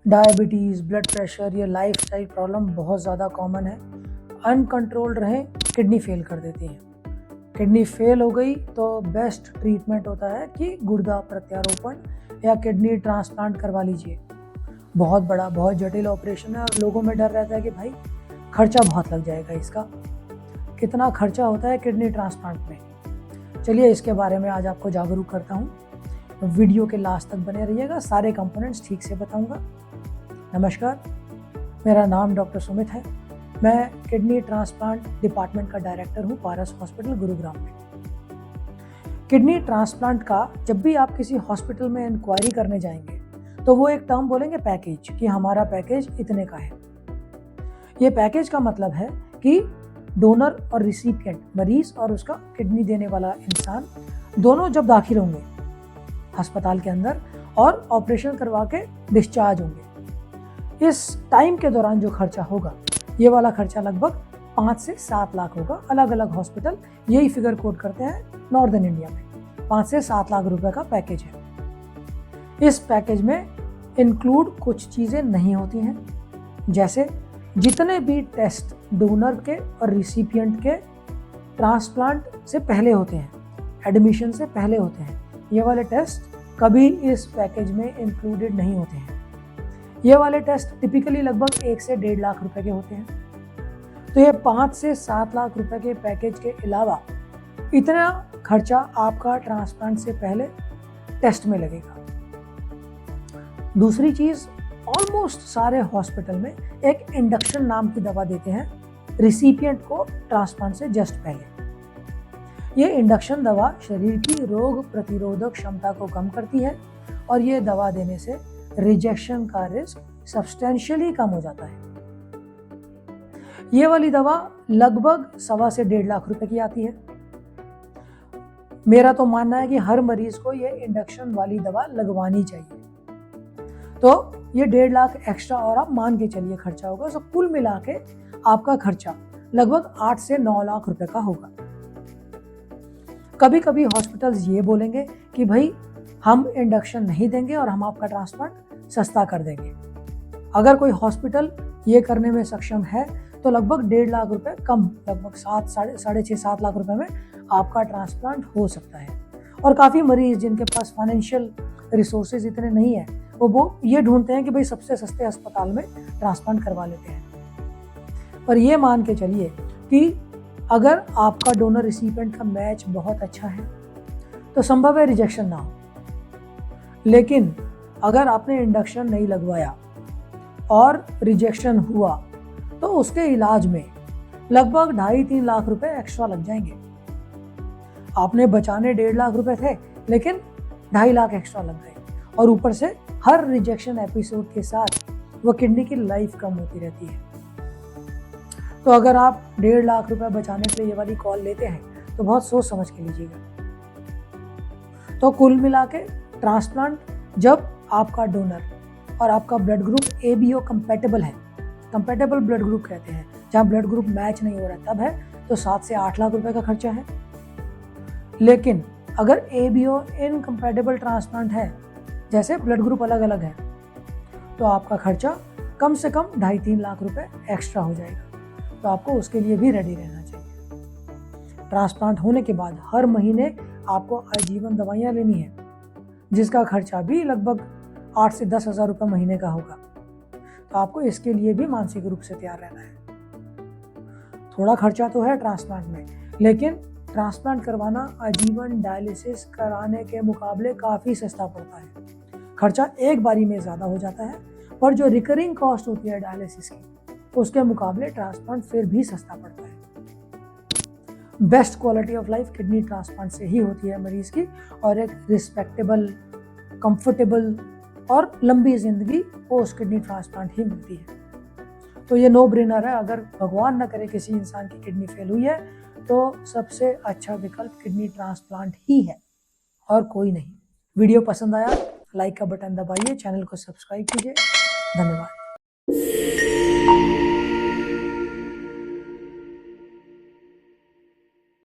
Diabetes, blood pressure, ये lifestyle problem बहुत ज़्यादा कॉमन है। अनकंट्रोल्ड रहें, किडनी फेल कर देती हैं। किडनी फेल हो गई तो बेस्ट ट्रीटमेंट होता है कि गुर्दा प्रत्यारोपण या किडनी ट्रांसप्लांट करवा लीजिए। बहुत बड़ा, बहुत जटिल ऑपरेशन है और लोगों में डर रहता है कि भाई खर्चा बहुत लग जाएगा इसका। कितना खर्चा होता है किडनी ट्रांसप्लांट में? चलिए इसके बारे में आज आपको जागरूक करता हूँ। वीडियो के लास्ट तक बने रहिएगा, सारे कंपोनेंट्स ठीक से बताऊँगा। नमस्कार, मेरा नाम डॉक्टर सुमित है। मैं किडनी ट्रांसप्लांट डिपार्टमेंट का डायरेक्टर हूँ पारस हॉस्पिटल गुरुग्राम में। किडनी ट्रांसप्लांट का जब भी आप किसी हॉस्पिटल में इंक्वायरी करने जाएंगे तो वो एक टर्म बोलेंगे पैकेज, कि हमारा पैकेज इतने का है। ये पैकेज का मतलब है कि डोनर और रिसिपिएंट, मरीज और उसका किडनी देने वाला इंसान, दोनों जब दाखिल होंगे अस्पताल के अंदर और ऑपरेशन करवा के डिस्चार्ज होंगे, इस टाइम के दौरान जो खर्चा होगा, ये वाला खर्चा लगभग 5 से 7 लाख होगा। अलग अलग हॉस्पिटल यही फिगर कोट करते हैं नॉर्दर्न इंडिया में। 5 से 7 लाख रुपए का पैकेज है। इस पैकेज में इंक्लूड कुछ चीज़ें नहीं होती हैं, जैसे जितने भी टेस्ट डोनर के और रिसिपिएंट के ट्रांसप्लांट से पहले होते हैं, एडमिशन से पहले होते हैं, ये वाले टेस्ट कभी इस पैकेज में इंक्लूडेड नहीं होते हैं। ये वाले टेस्ट टिपिकली लगभग 1 से 1.5 लाख रुपए के होते हैं। तो ये 5 से 7 लाख रुपए के पैकेज के अलावा इतना खर्चा आपका ट्रांसप्लांट से पहले टेस्ट में लगेगा। दूसरी चीज़, ऑलमोस्ट सारे हॉस्पिटल में एक इंडक्शन नाम की दवा देते हैं रिसिपिएंट को ट्रांसप्लांट से जस्ट पहले। ये इंडक्शन दवा शरीर की रोग प्रतिरोधक क्षमता को कम करती है और ये दवा देने से रिजेक्शन का रिस्क सब्सटेंशियली कम हो जाता है। ये वाली दवा लगभग 1.25 से 1.5 लाख रुपए की आती है। मेरा तो मानना है कि हर मरीज को ये इंडक्शन वाली दवा लगवानी चाहिए। तो ये 1.5 लाख एक्स्ट्रा और आप मान के चलिए खर्चा होगा। तो कुल मिला के आपका खर्चा लगभग 8 से 9 लाख रुपए का होगा। कभी कभी हॉस्पिटल्स ये बोलेंगे कि भाई हम इंडक्शन नहीं देंगे और हम आपका ट्रांसप्लांट सस्ता कर देंगे। अगर कोई हॉस्पिटल ये करने में सक्षम है तो लगभग 1.5 लाख रुपए कम, लगभग 6.5-7 लाख रुपए में आपका ट्रांसप्लांट हो सकता है। और काफ़ी मरीज जिनके पास फाइनेंशियल रिसोर्सेज इतने नहीं है, वो ये ढूंढते हैं कि भाई सबसे सस्ते अस्पताल में ट्रांसप्लांट करवा लेते हैं। पर ये मान के चलिए कि अगर आपका डोनर रिसिपिएंट का मैच बहुत अच्छा है तो संभव है रिजेक्शन ना हो। लेकिन अगर आपने इंडक्शन नहीं लगवाया और रिजेक्शन हुआ तो उसके इलाज में लगभग 2.5-3 लाख रुपए एक्स्ट्रा लग जाएंगे। आपने बचाने 1.5 लाख रुपए थे, लेकिन 2.5 लाख एक्स्ट्रा लग गए और ऊपर से हर रिजेक्शन एपिसोड के साथ वो किडनी की लाइफ कम होती रहती है। तो अगर आप 1.5 लाख रुपए बचाने के लिए ये वाली कॉल लेते हैं तो बहुत सोच समझ के लीजिएगा। तो कुल मिला के ट्रांसप्लांट, जब आपका डोनर और आपका ब्लड ग्रुप ABO कंपैटिबल है, कंपैटिबल ब्लड ग्रुप कहते हैं, जहाँ ब्लड ग्रुप मैच नहीं हो रहा तब है, तो 7 से 8 लाख रुपए का खर्चा है। लेकिन अगर ABO इनकम्पैटिबल ट्रांसप्लांट है, जैसे ब्लड ग्रुप अलग अलग है, तो आपका खर्चा कम से कम 2.5-3 लाख रुपए एक्स्ट्रा हो जाएगा। तो आपको उसके लिए भी रेडी रहना चाहिए। ट्रांसप्लांट होने के बाद हर महीने आपको आजीवन दवाइयाँ लेनी है, जिसका खर्चा भी लगभग 8 से 10 हज़ार रुपये महीने का होगा। तो आपको इसके लिए भी मानसिक रूप से तैयार रहना है। थोड़ा खर्चा तो है ट्रांसप्लांट में, लेकिन ट्रांसप्लांट करवाना आजीवन डायलिसिस कराने के मुकाबले काफ़ी सस्ता पड़ता है। खर्चा एक बारी में ज़्यादा हो जाता है, पर जो रिकरिंग कॉस्ट होती है डायलिसिस की, उसके मुकाबले ट्रांसप्लांट फिर भी सस्ता पड़ता है। Best quality of life kidney transplant से ही होती है मरीज की, और एक रिस्पेक्टेबल, कंफर्टेबल और लंबी जिंदगी पोस्ट किडनी ट्रांसप्लांट ही मिलती है। तो ये नो ब्रेनर है। अगर भगवान न करे किसी इंसान की किडनी फेल हुई है तो सबसे अच्छा विकल्प किडनी ट्रांसप्लांट ही है और कोई नहीं। वीडियो पसंद आया लाइक का बटन दबाइए, चैनल को सब्सक्राइब कीजिए। धन्यवाद।